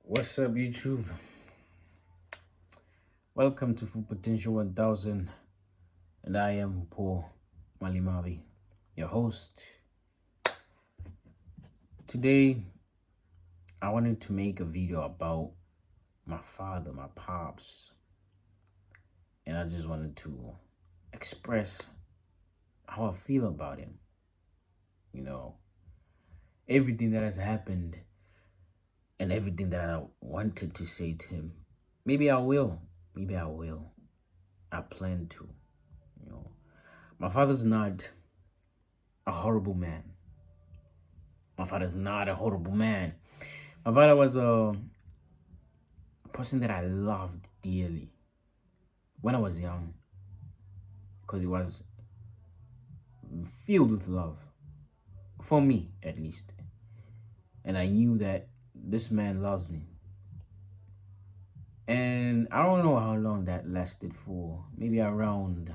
What's up, YouTube? Welcome to Full Potential 1000, and I am Paul Malimavi, your host. Today, I wanted to make a video about my father, my pops, and I just wanted to express how I feel about him. You know, everything that has happened and everything that I wanted to say to him. Maybe I will. Maybe I will. I plan to. You know, my father's not a horrible man. My father's not a horrible man. My father was a person that I loved dearly when I was young because he was filled with love, for me at least. And I knew that this man loves me. And I don't know how long that lasted for, maybe around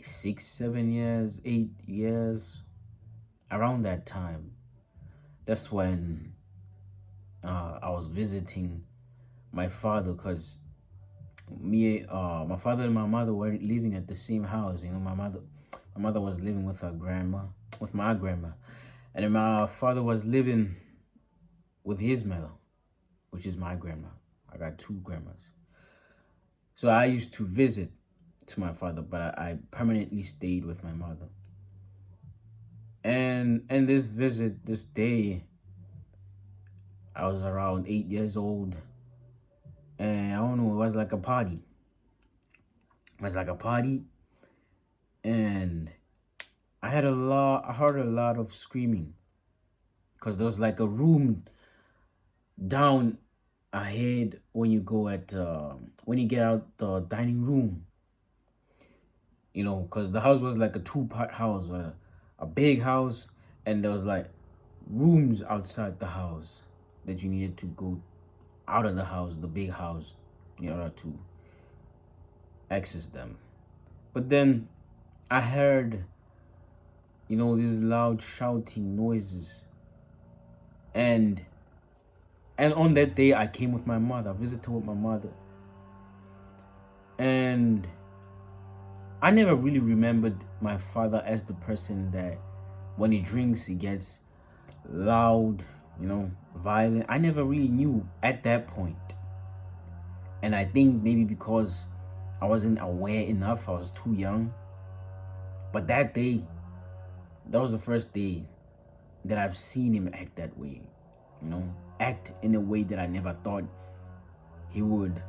6, 7 years, 8 years, around that time. That's when I was visiting my father because my father and my mother were living at the same house. You know, my mother was living with her grandma, with my grandma, and then my father was living with his mother, which is my grandma. I got two grandmas. So I used to visit to my father, but I permanently stayed with my mother. And this visit, this day, I was around 8 years old, and I don't know, it was like a party. It was like a party, and I heard a lot of screaming because there was like a room down ahead when you go when you get out the dining room. You know, because the house was like a two-part house, a big house, and there was like rooms outside the house that you needed to go out of the house, the big house, in order to access them. But then I heard, these loud shouting noises, and on that day I came with my mother, I visited with my mother, and I never really remembered my father as the person that when he drinks he gets loud, violent. I never really knew at that point. And I think maybe because I wasn't aware enough, I was too young. But that day, that was the first day that I've seen him act that way, act in a way that I never thought he would.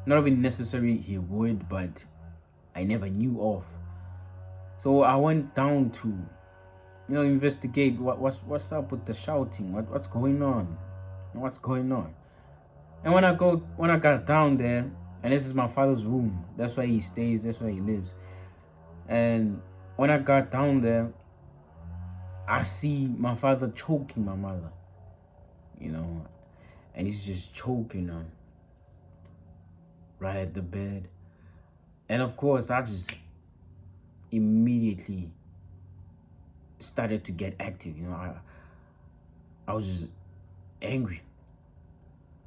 Not even necessarily he would, but I never knew of. So I went down to, investigate what's up with the shouting. What's going on? What's going on? And when I got down there, and this is my father's room. That's where he stays. That's where he lives. And when I got down there, I see my father choking my mother. And he's just choking her right at the bed. And of course, I just immediately started to get active. I was just angry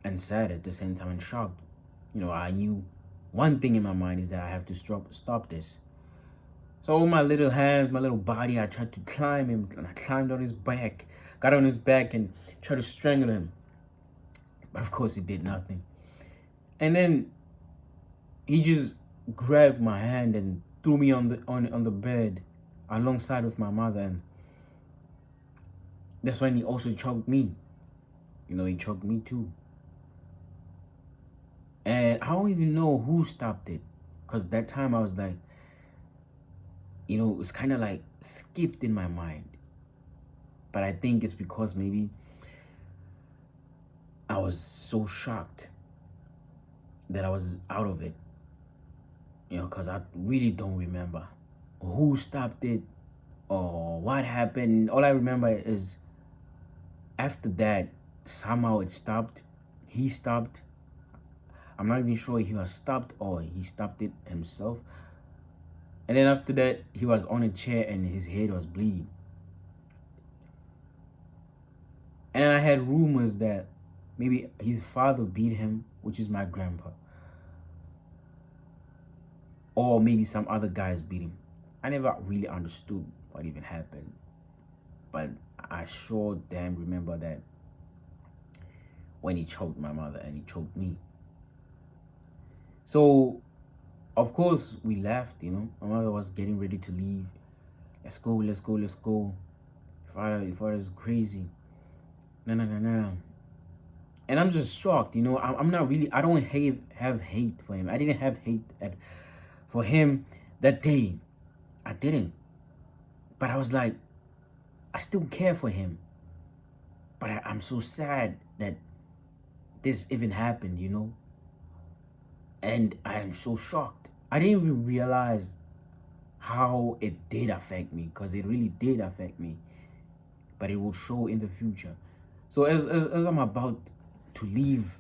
and sad at the same time and shocked. I knew one thing in my mind is that I have to stop this. So with my little hands, my little body, I tried to climb him, and I climbed on his back, got on his back and tried to strangle him. But of course, he did nothing. And then he just grabbed my hand and threw me on the bed alongside with my mother, and that's when he also choked me. He choked me too. And I don't even know who stopped it, because that time I was like, it was kind of like skipped in my mind. But I think it's because maybe I was so shocked that I was out of it. Because I really don't remember who stopped it or what happened. All I remember is after that, somehow it stopped. He stopped. I'm not even sure he was stopped or he stopped it himself. And then after that, he was on a chair and his head was bleeding. And then I had rumors that maybe his father beat him, which is my grandpa, or maybe some other guys beat him. I never really understood what even happened, but I sure damn remember that when he choked my mother and he choked me. So, of course, we left, you know. My mother was getting ready to leave. Let's go, let's go, let's go. Your father's crazy. No, no, no, no. And I'm just shocked, you know. I'm not really, I don't have hate for him. I didn't have hate for him that day. I didn't. But I was like, I still care for him. But I'm so sad that this even happened, you know. And I am so shocked. I didn't even realize how it did affect me, because it really did affect me. But it will show in the future. So as I'm about to leave,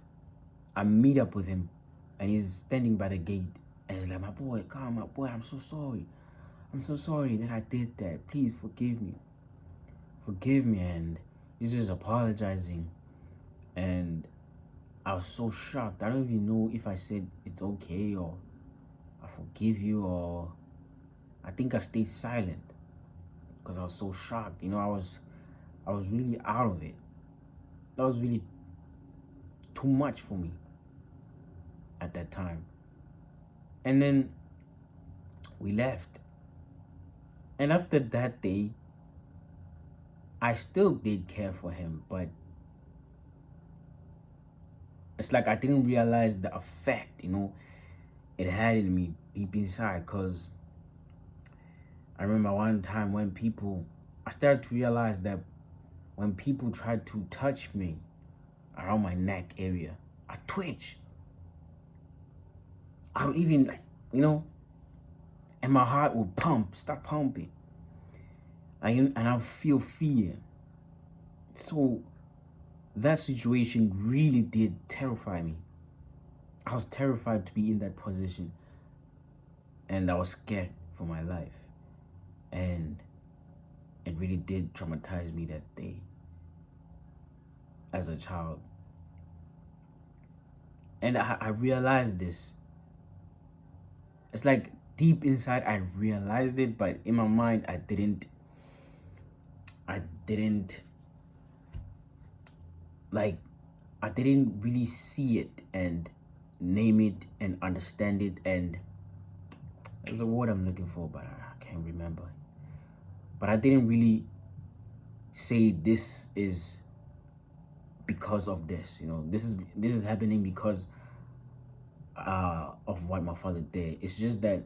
I meet up with him, and he's standing by the gate, and he's like, my boy, come, my boy, I'm so sorry. I'm so sorry that I did that. Please forgive me. Forgive me. And he's just apologizing. And I was so shocked. I don't even know if I said it's okay or I forgive you, or I think I stayed silent because I was so shocked. You know, I was really out of it. That was really too much for me at that time. And then we left. And after that day, I still did care for him, but it's like I didn't realize the effect, you know, it had in me deep inside. Because I remember one time when I started to realize that when people tried to touch me around my neck area, I twitch. I would even, like, you know, and my heart would start pumping. And I would feel fear. So that situation really did terrify me. I was terrified to be in that position. And I was scared for my life. And it really did traumatize me that day as a child. And I realized this. It's like deep inside I realized it, but in my mind I didn't like, I didn't really see it and name it and understand it. And there's a word I'm looking for, but I can't remember. But I didn't really say this is because of this, you know, this is happening because of what my father did. It's just that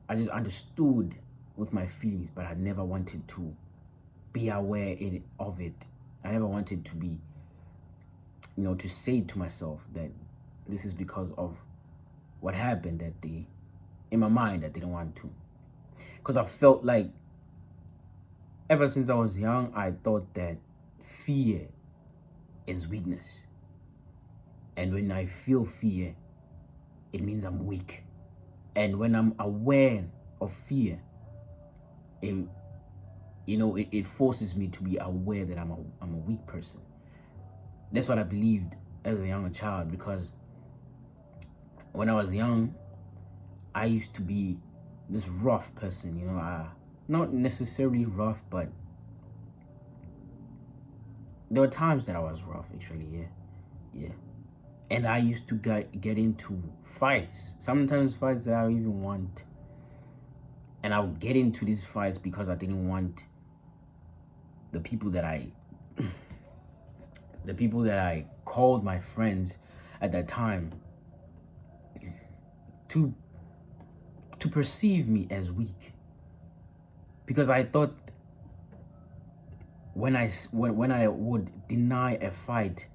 I just understood with my feelings, but I never wanted to be aware of it. I never wanted to be, you know, to say to myself that this is because of what happened that day. In my mind, I didn't want to. Because I felt like ever since I was young, I thought that fear is weakness. And when I feel fear, it means I'm weak. And when I'm aware of fear, it forces me to be aware that I'm a weak person. That's what I believed as a young child, because when I was young, I used to be this rough person, you know, not necessarily rough, but there were times that I was rough, actually, yeah. And I used to get into fights, sometimes fights that I don't even want. And I would get into these fights because I didn't want the people that I called my friends at that time to perceive me as weak. Because I thought when I would deny a fight,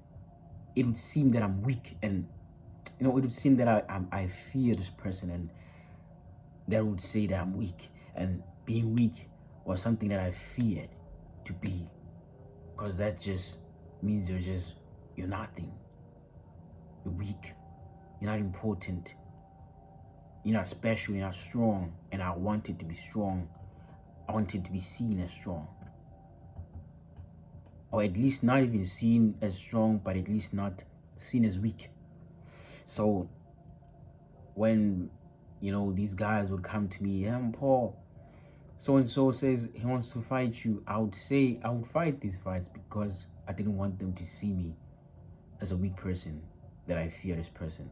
it would seem that I'm weak, and you know, it would seem that I fear this person, and they would say that I'm weak, and being weak was something that I feared to be, because that just means you're nothing. You're weak. You're not important. You're not special. You're not strong. And I wanted to be strong. I wanted to be seen as strong. or at least not even seen as strong, but at least not seen as weak. So when these guys would come to me, yeah, Paul, so and so says he wants to fight you, I would say I would fight these fights because I didn't want them to see me as a weak person, that I fear this person.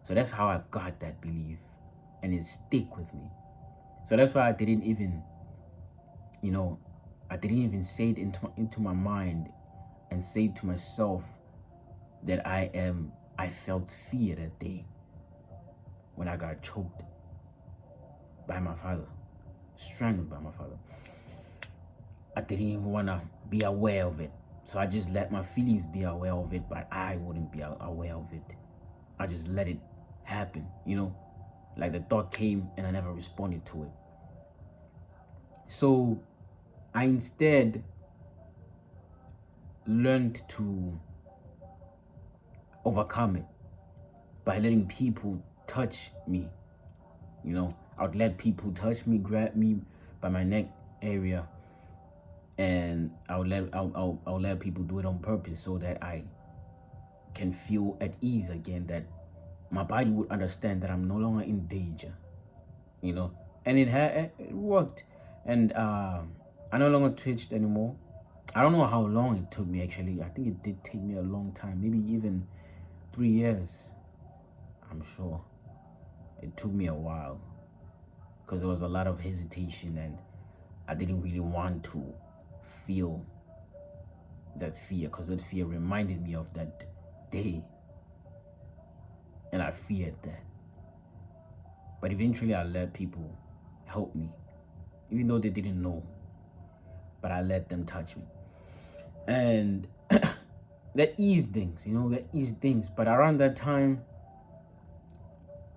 So that's how I got that belief, and it stick with me. So that's why I didn't even say it into my mind and say to myself that I felt fear that day when I got choked by my father, strangled by my father. I didn't even want to be aware of it. So I just let my feelings be aware of it, but I wouldn't be aware of it. I just let it happen, like the thought came and I never responded to it. So I instead learned to overcome it by letting people touch me. I would let people touch me, grab me by my neck area, and I'll let people do it on purpose so that I can feel at ease again, that my body would understand that I'm no longer in danger, and it worked, and I no longer twitched anymore. I don't know how long it took me, actually. I think it did take me a long time, maybe even 3 years. I'm sure it took me a while because there was a lot of hesitation and I didn't really want to feel that fear, because that fear reminded me of that day and I feared that. But eventually I let people help me, even though they didn't know, but I let them touch me. And that eased things, But around that time,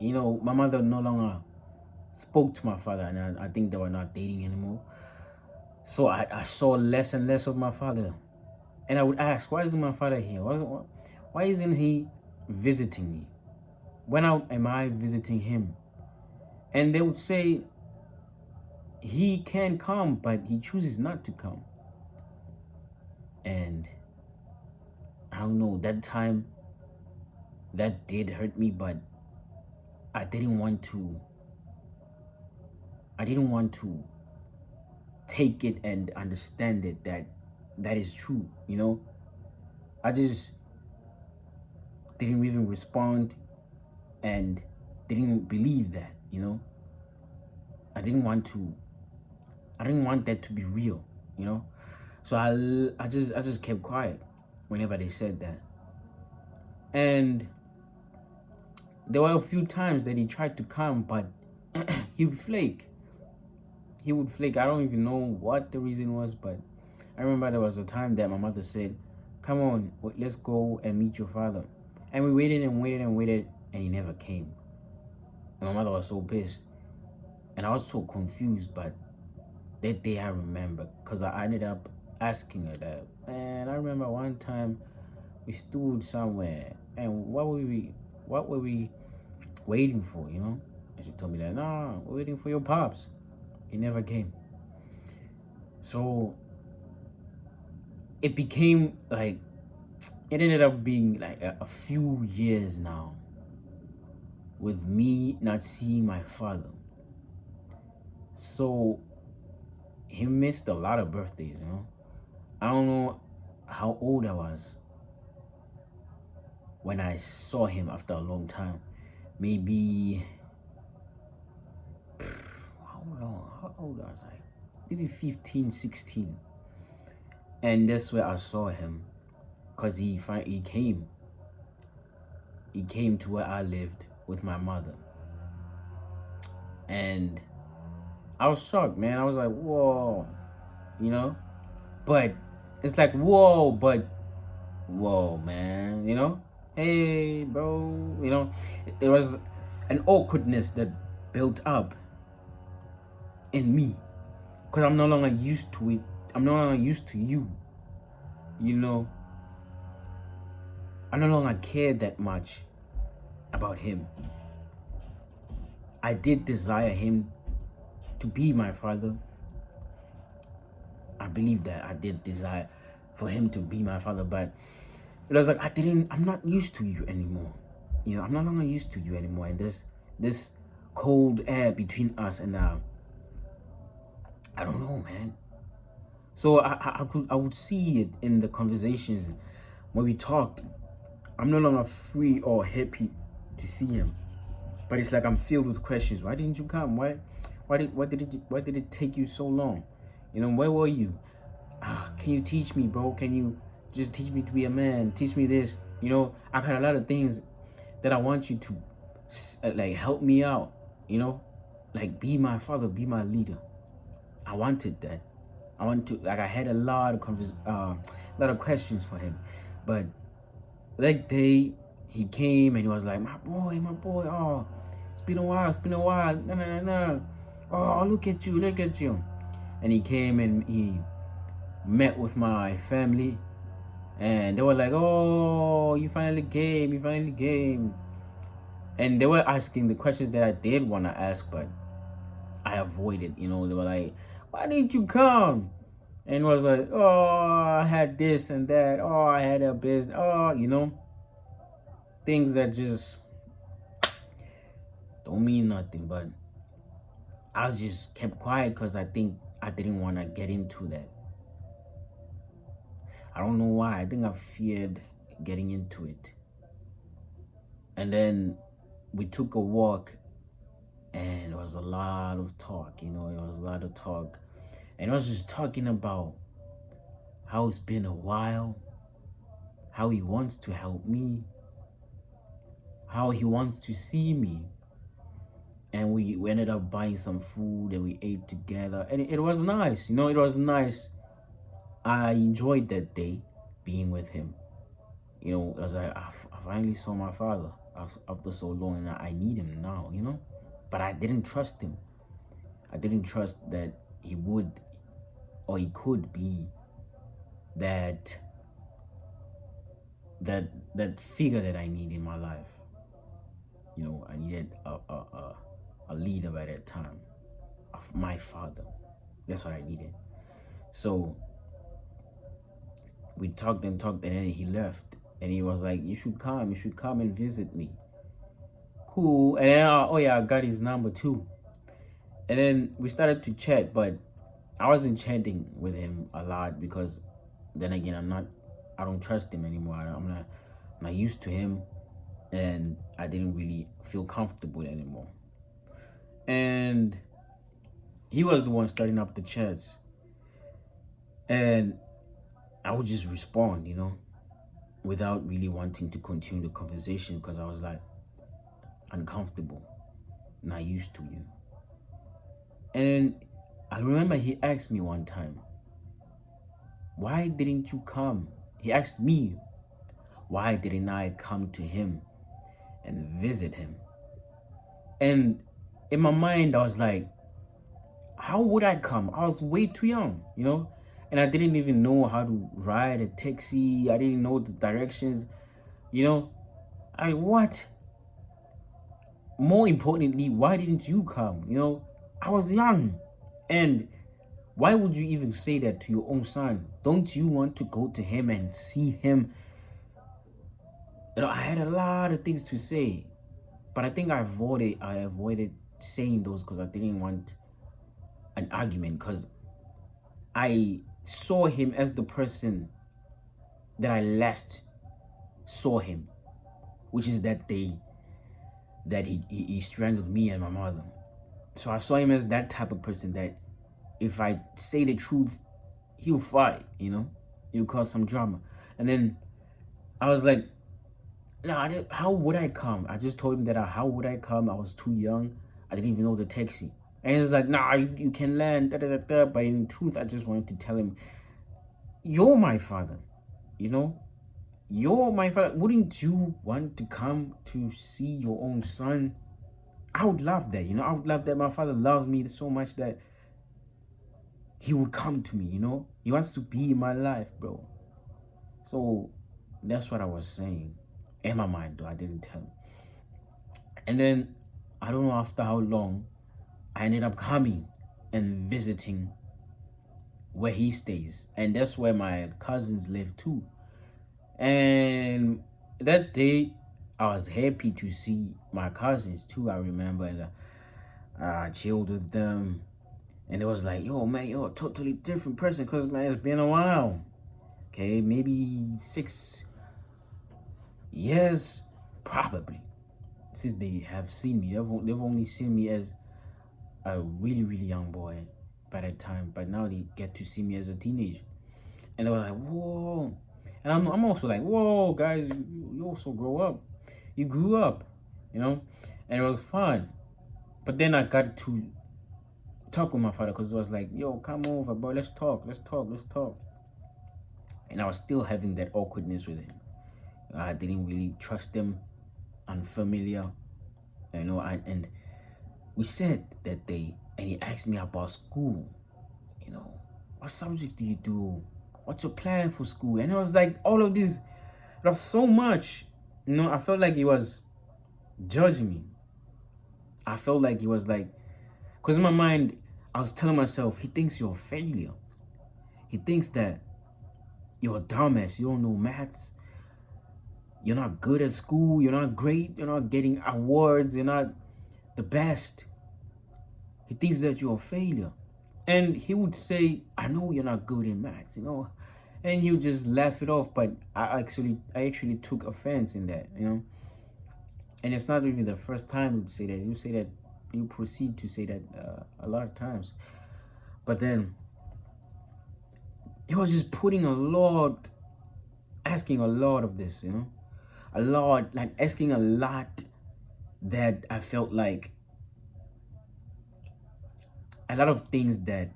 my mother no longer spoke to my father, and I think they were not dating anymore. So I saw less and less of my father. And I would ask, why isn't my father here? Why isn't he visiting me? When am I visiting him? And they would say, he can come, but he chooses not to come. And I don't know, that time, that did hurt me, but I didn't want to take it and understand it, that is true, I just didn't even respond and didn't believe that, I didn't want that to be real, so I just kept quiet whenever they said that. And there were a few times that he tried to come, but he would flake. I don't even know what the reason was, but I remember there was a time that my mother said, come on, let's go and meet your father. And we waited and waited and waited, and he never came. And my mother was so pissed. And I was so confused, but that day I remember, because I ended up asking her that. And I remember one time we stood somewhere, and what were we waiting for, And she told me that, no, we're waiting for your pops. He never came. So it became like, it ended up being like a few years now with me not seeing my father. So he missed a lot of birthdays, I don't know how old I was when I saw him after a long time. Maybe, how old was I? Maybe 15, 16. And that's where I saw him, because he came to where I lived with my mother. And I was shocked, man. I was like, whoa, but it's like, whoa, man, hey, bro, it was an awkwardness that built up in me, because I'm no longer used to it. I'm no longer used to you, I no longer cared that much about him. I did desire him to be my father. I believe that I did desire for him to be my father. But it was like I'm not used to you anymore. I'm no longer used to you anymore. And this cold air between us, and I don't know, man. So I would see it in the conversations when we talked. I'm no longer free or happy to see him, but it's like I'm filled with questions. Why didn't you come? Why did it take you so long? Where were you? Can you teach me, bro? Can you just teach me to be a man? Teach me this. I've had a lot of things that I want you to like help me out. Like be my father, be my leader. I wanted that. I had a lot of questions for him, but that day he came and he was like, my boy. Oh, it's been a while. No. Oh, look at you. And he came and he met with my family, and they were like, oh, you finally came. And they were asking the questions that I did want to ask, but I avoided. They were like, why didn't you come? And it was like, oh, I had this and that. Oh, I had a business. Oh, things that just don't mean nothing. But I just kept quiet because I think I didn't want to get into that. I don't know why. I think I feared getting into it. And then we took a walk, and it was a lot of talk. It was a lot of talk. And I was just talking about how it's been a while, how he wants to help me, how he wants to see me. And we ended up buying some food and we ate together. And it was nice. It was nice. I enjoyed that day being with him. It was like, I finally saw my father after so long, and I need him now, But I didn't trust him. I didn't trust that he would or he could be that figure that I need in my life. I needed a leader by that time, of my father. That's what I needed. So we talked, and then he left, and he was like, you should come and visit me. Cool. And then I got his number too. And then we started to chat, but I wasn't chatting with him a lot because then again, I don't trust him anymore. I'm not used to him, and I didn't really feel comfortable anymore. And he was the one starting up the chats, and I would just respond, without really wanting to continue the conversation because I was like uncomfortable, not used to you. And I remember he asked me one time, why didn't you come? He asked me, why didn't I come to him and visit him? And in my mind, I was like, how would I come? I was way too young, and I didn't even know how to ride a taxi. I didn't know the directions, what? More importantly, why didn't you come? I was young. And why would you even say that to your own son? Don't you want to go to him and see him? I had a lot of things to say, but I think I avoided saying those because I didn't want an argument, because I saw him as the person that I last saw him, which is that day that he strangled me and my mother. So I saw him as that type of person that if I say the truth, he'll fight, he'll cause some drama. And then I was like, no, how would I come? I just told him that how would I come? I was too young. I didn't even know the taxi. And he's like, nah, you can land, da, da, da, da. But in truth, I just wanted to tell him, you're my father, You're my father. Wouldn't you want to come to see your own son? I would love that, I would love that my father loves me so much that he would come to me, He wants to be in my life, bro. So that's what I was saying. In my mind, though, I didn't tell him. And then, I don't know after how long, I ended up coming and visiting where he stays, and that's where my cousins live too. And that day, I was happy to see my cousins too. I remember, and I chilled with them, and it was like, yo, man, you're a totally different person, cause man, it's been a while. Okay, maybe 6 years, probably, since they have seen me. They've only seen me as a really, really young boy by that time, but now they get to see me as a teenager. And they were like, whoa. And I'm also like, whoa, guys, you also grow up. You grew up, you know? And it was fun. But then I got to talk with my father because it was like, yo, come over, boy, let's talk, let's talk, let's talk. And I was still having that awkwardness with him. I didn't really trust him, unfamiliar, and we said that day, and he asked me about school, what subject do you do? What's your plan for school? And it was like all of this, it was so much, I felt like he was judging me. I felt like he was like, because in my mind, I was telling myself, he thinks you're a failure. He thinks that you're a dumbass, you don't know maths, you're not good at school, you're not great, you're not getting awards, you're not the best. He thinks that you're a failure. And he would say, I know you're not good in maths, and you just laugh it off. But I actually took offense in that, and it's not even the first time you say that. You say that, you proceed to say that a lot of times. But then he was just asking a lot of this, a lot, like asking a lot that I felt like a lot of things that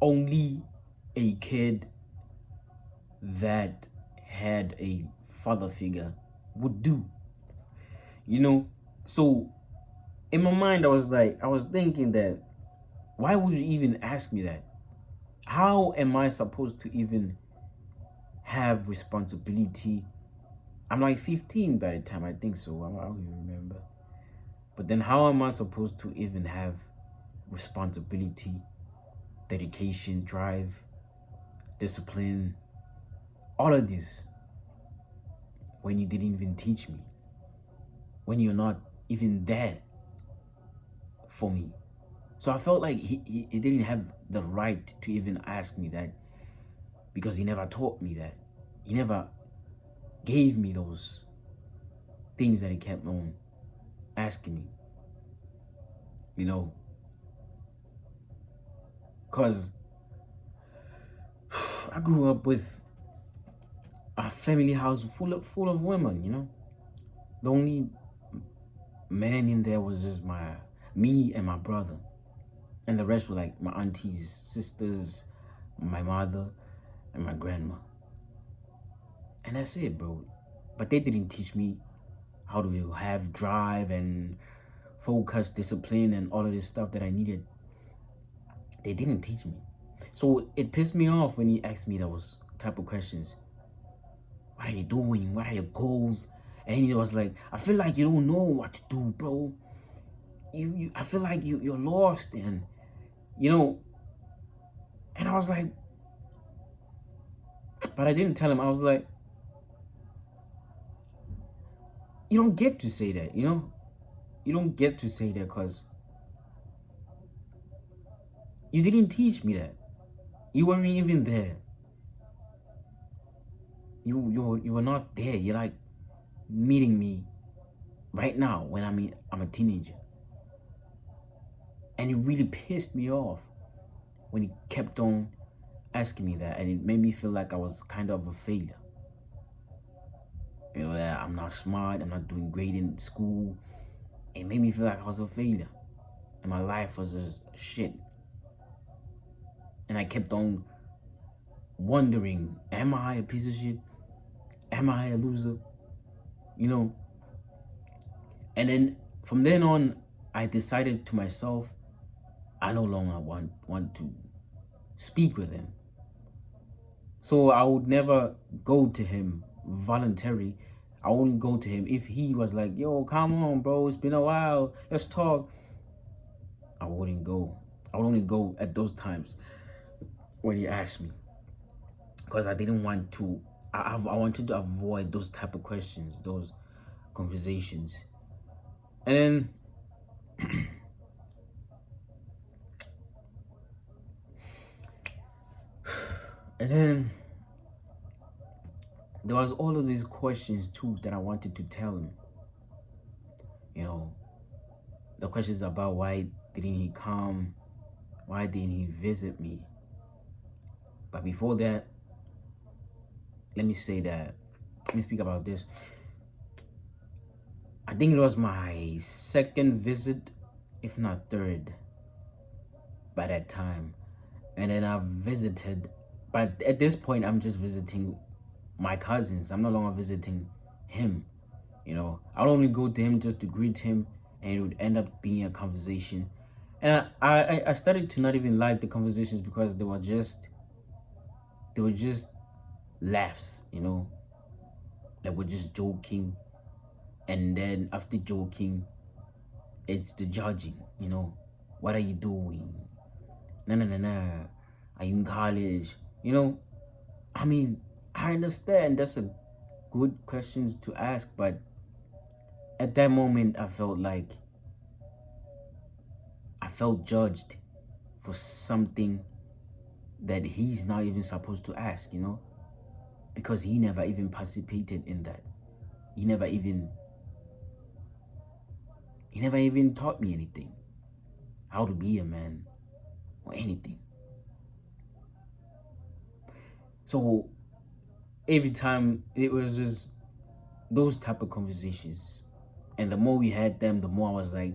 only a kid that had a father figure would do, So in my mind, I was thinking that, why would you even ask me that? How am I supposed to even have responsibility? I'm like 15 by the time, I think so. I don't even remember. But then how am I supposed to even have responsibility, dedication, drive, discipline, all of this, when you didn't even teach me, when you're not even there for me? So I felt like he didn't have the right to even ask me that, because he never taught me that. He never gave me those things that he kept on asking me, because I grew up with a family house full of women, The only man in there was just me and my brother. And the rest were like my aunties, sisters, my mother, and my grandma. And that's it, bro. But they didn't teach me how to have drive and focus, discipline, and all of this stuff that I needed. They didn't teach me. So it pissed me off when he asked me those type of questions. What are you doing? What are your goals? And he was like, I feel like you don't know what to do, bro. I feel like you're lost, and and I was like, but I didn't tell him. I was like, you don't get to say that, you don't get to say that, because you didn't teach me that. You weren't even there. You were not there. You're like meeting me right now when I'm a teenager. And it really pissed me off when he kept on asking me that, and it made me feel like I was kind of a failure. That I'm not smart, I'm not doing great in school. It made me feel like I was a failure, and my life was just shit. And I kept on wondering, am I a piece of shit? Am I a loser? And then from then on, I decided to myself, I no longer want to speak with him. So I would never go to him voluntarily. I wouldn't go to him if he was like, yo, come on, bro, it's been a while, let's talk. I wouldn't go. I would only go at those times. when he asked me, because I didn't want to. I wanted to avoid those type of questions, those conversations, and then and then there was all of these questions too that I wanted to tell him. You know, the questions about why didn't he come, why didn't he visit me. But before that, let me say that, let me speak about this. I think it was my second visit, if not third, by that time. And then I visited, but at this point, I'm just visiting my cousins. I'm no longer visiting him. You know, I'll only go to him just to greet him, and it would end up being a conversation. And I started to not even like the conversations because they were just laughs, you know, like we're just joking. And then after joking, it's the judging, you know, what are you doing? Nah. Are you in college? You know, I mean, I understand that's a good questions to ask, but at that moment I felt like I felt judged for something that he's not even supposed to ask, you know, because he never even participated in that. He never even taught me anything, how to be a man or anything. So every time it was just those type of conversations, and the more we had them, the more I was like,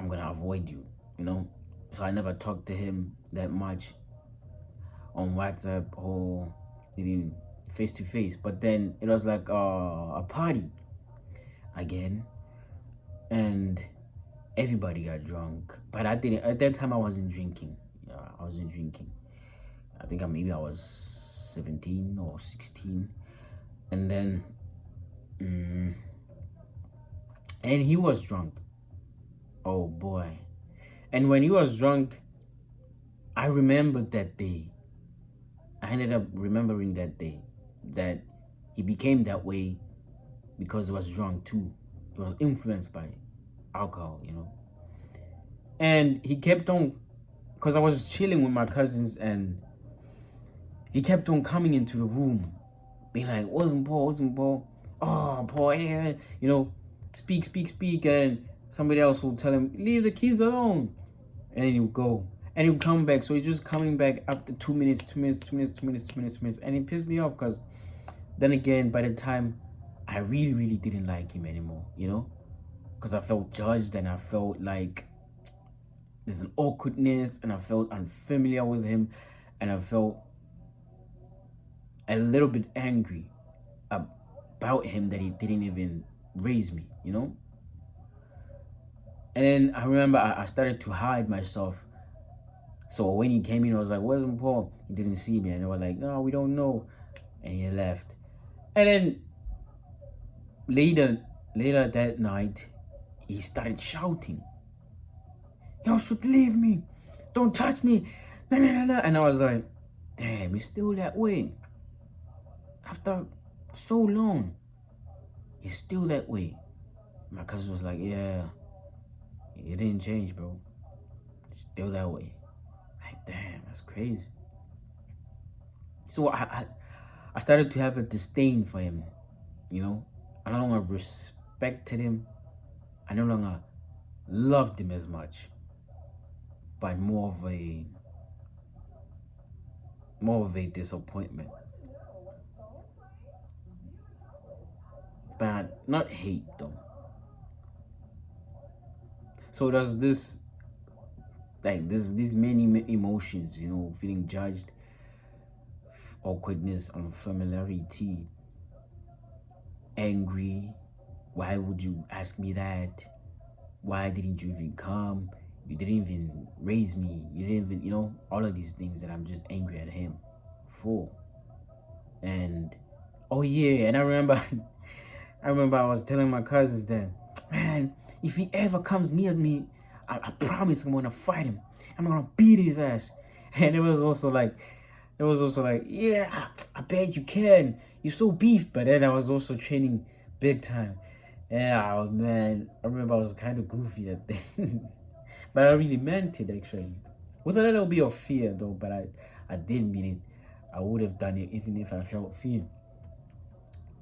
I'm gonna avoid you, you know. So I never talked to him that much on WhatsApp or even face to face. But then it was like a party again, and everybody got drunk. But I didn't. At that time, I wasn't drinking. Yeah, I wasn't drinking. I think maybe I was 17 or 16, and then, and he was drunk. Oh boy! And when he was drunk, I remembered that day. I ended up remembering that day that he became that way because he was drunk too. He was influenced by alcohol, you know. And he kept on, because I was chilling with my cousins, and he kept on coming into the room, being like, wasn't Paul? Oh, Paul, yeah, you know, speak. And somebody else will tell him, leave the kids alone. And then he'll go. And he'll come back. So he's just coming back after 2 minutes. And it pissed me off because then again, by the time, I really didn't like him anymore, you know? Because I felt judged and I felt like there's an awkwardness and I felt unfamiliar with him and I felt a little bit angry about him that he didn't even raise me, you know? And then I remember I started to hide myself. So when he came in, I was like, where's Paul? He didn't see me. And they were like, no, we don't know. And he left. And then later that night, he started shouting, you should leave me. Don't touch me. No. And I was like, damn, he's still that way. After so long, he's still that way. My cousin was like, yeah, it didn't change, bro. It's still that way. Like, damn, that's crazy. So I started to have a disdain for him, you know. I no longer respected him. I no longer loved him as much, but more of a disappointment. But not hate though. So there's this, like, these many emotions, you know, feeling judged, awkwardness, unfamiliarity, angry. Why would you ask me that? Why didn't you even come? You didn't even raise me. You didn't even, you know, all of these things that I'm just angry at him for. And oh yeah, and I remember I was telling my cousins that, man, if he ever comes near me, I promise I'm gonna fight him. I'm gonna beat his ass. And it was also like, yeah, I bet you can. You're so beef. But then I was also training big time. Yeah, oh, man. I remember I was kind of goofy at that. But I really meant it actually. With a little bit of fear though, but I did mean it. I would have done it even if I felt fear.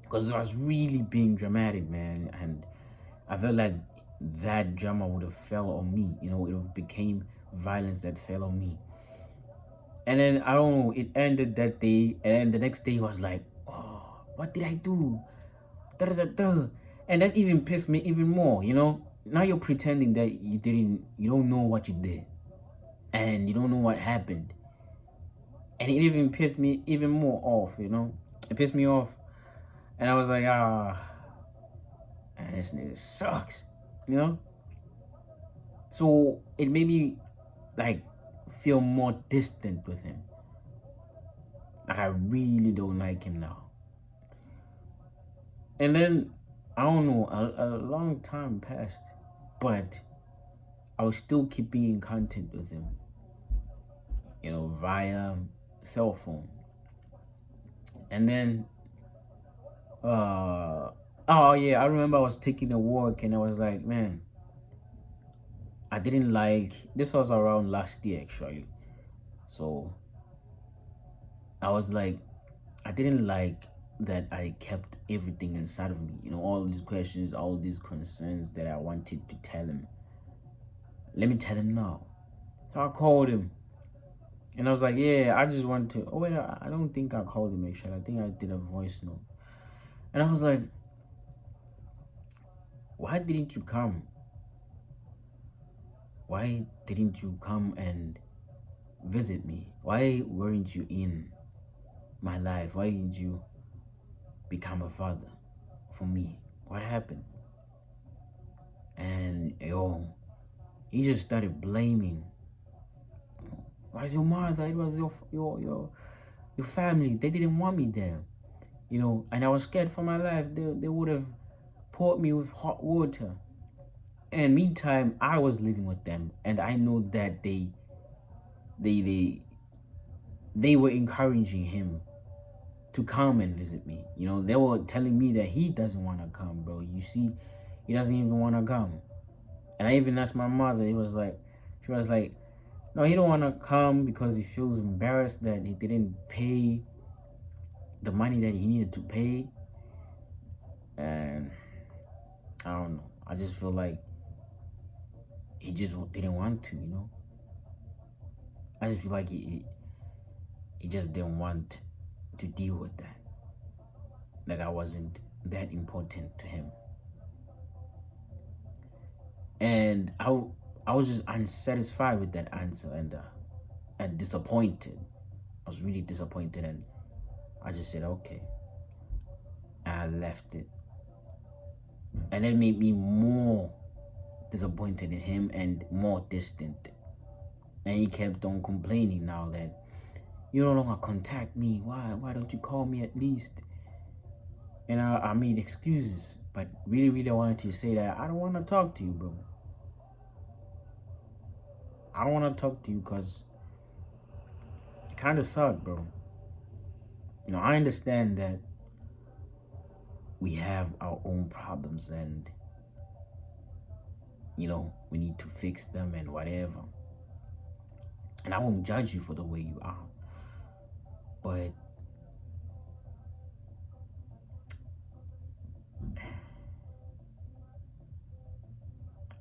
Because I was really being dramatic, man. And I felt like that drama would have fell on me. It would have became violence that fell on me. And then I don't know, it ended that day, and then the next day he was like, "Oh, what did I do?" Da, da, da, da. And that even pissed me even more. Now you're pretending that you don't know what you did, and you don't know what happened, and it even pissed me even more off. It pissed me off, and I was like, man, this nigga sucks, you know. So it made me like feel more distant with him. Like I really don't like him now. And then I don't know, a long time passed, but I was still keeping in contact with him, via cell phone. And then, oh yeah, I remember I was taking a walk and I was like, man, I didn't like. This was around last year actually, so I was like, I didn't like that I kept everything inside of me. All these questions, all these concerns that I wanted to tell him. Let me tell him now. So I called him and I was like, yeah, I just want to. Oh, wait, I don't think I called him actually. I think I did a voice note. And I was like, why didn't you come? Why didn't you come and visit me? Why weren't you in my life? Why didn't you become a father for me? What happened? And he just started blaming. Where's your mother? It was your family. They didn't want me there. And I was scared for my life. They would have poured me with hot water. And meantime, I was living with them, and I know that they they were encouraging him to come and visit me. They were telling me that he doesn't want to come, bro. You see, he doesn't even want to come. And I even asked my mother. She was like, no, he don't want to come because he feels embarrassed that he didn't pay the money that he needed to pay. And I don't know. I just feel like he just didn't want to. I just feel like he just didn't want to deal with that. Like I wasn't that important to him. And I was just unsatisfied with that answer and disappointed. I was really disappointed, and I just said okay. And I left it. And it made me more disappointed in him and more distant. And he kept on complaining now that you no longer contact me. Why don't you call me at least? And I made excuses, but really, really I wanted to say that I don't want to talk to you, bro. I don't want to talk to you because it kind of sucked, bro. I understand that we have our own problems and, we need to fix them and whatever. And I won't judge you for the way you are. But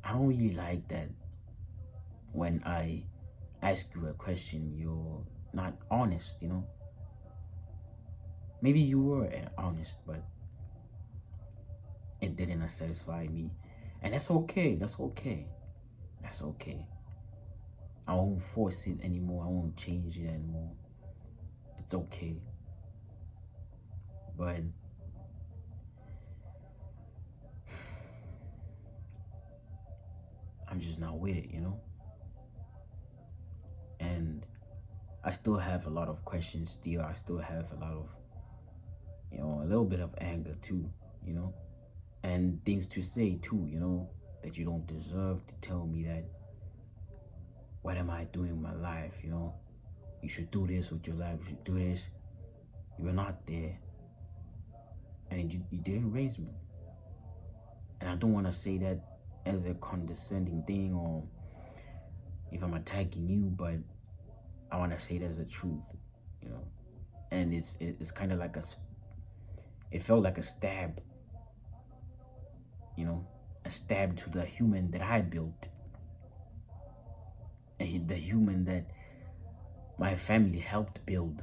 I don't really like that when I ask you a question, you're not honest. Maybe you were honest, but it didn't satisfy me. And that's okay. That's okay. That's okay. I won't force it anymore. I won't change it anymore. It's okay. But I'm just not with it. And I still have a lot of questions still. I still have a lot of, a little bit of anger too. And things to say too, that you don't deserve to tell me that. What am I doing in my life? you should do this with your life, you should do this. You were not there. And you didn't raise me. And I don't want to say that as a condescending thing or if I'm attacking you, but I want to say it as a truth, you know. And it's kind of like it felt like a stab, you know, a stab to the human that I built, and the human that my family helped build.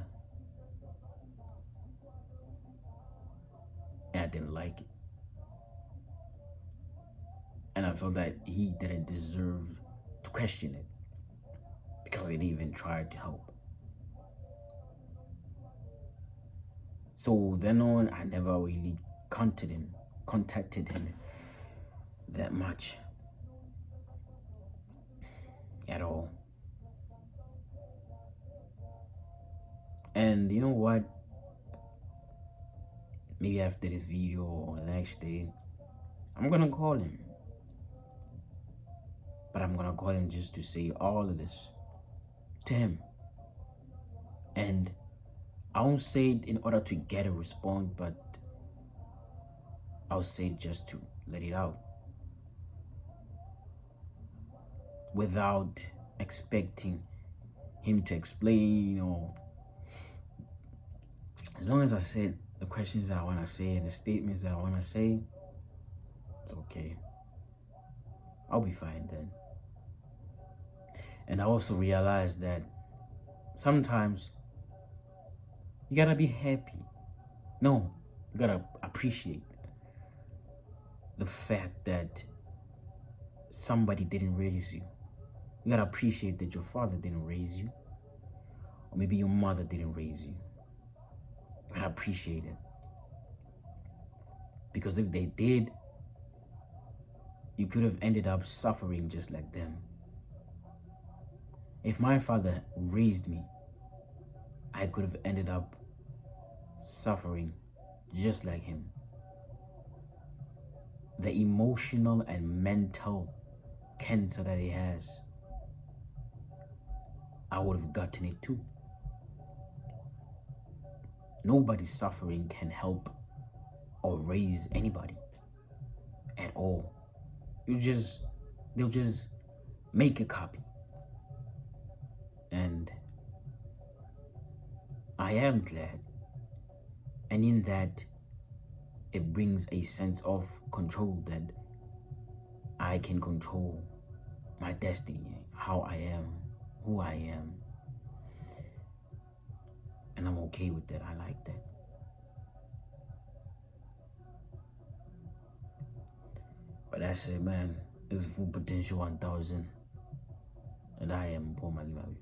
And I didn't like it. And I felt that he didn't deserve to question it because he didn't even try to help. So then on, I never really contacted him that much at all. And you know what? Maybe after this video or the next day, I'm gonna call him. But I'm gonna call him just to say all of this to him. And I won't say it in order to get a response, but I'll say it just to let it out. Without expecting him to explain, or as long as I said the questions that I want to say and the statements that I want to say, it's okay. I'll be fine then. And I also realized that sometimes you gotta be happy. No, you gotta appreciate the fact that somebody didn't raise you. You gotta appreciate that your father didn't raise you, or maybe your mother didn't raise you. You gotta appreciate it. Because if they did, you could have ended up suffering just like them. If my father raised me, I could have ended up suffering just like him. The emotional and mental cancer that he has, I would have gotten it too. Nobody's suffering can help or raise anybody at all. They'll just make a copy. And I am glad. And in that, it brings a sense of control that I can control my destiny, how I am, who I am. And I'm okay with that. I like that. But that's it, man. This is Full Potential 1000. And I am Paul Malimawi.